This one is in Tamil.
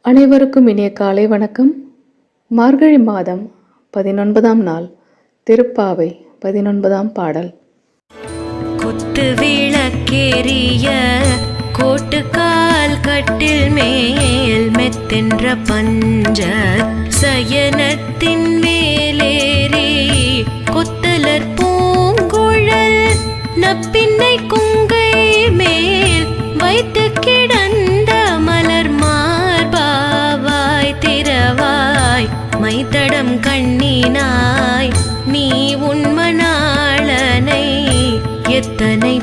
அனைவருக்கும் இனிய காலை வணக்கம். மார்கழி மாதம் 19ஆம் நாள், திருப்பாவை 19ஆம் பாடல். குத்து விளக்கேறிய கோட்டுக்கால் கட்டில் மேல் மெத்தென்ற பஞ்ச சயனத்தின் மேலேறி கொத்தலர் பூங்குழல் நப்பின்னை குங்கை மேல் வைத்து கிடந்த மலர் மார்பாவாய் திரவாய் மைத்தடம் கண்ணினாய் நீ உன்மனாளனை எத்தனை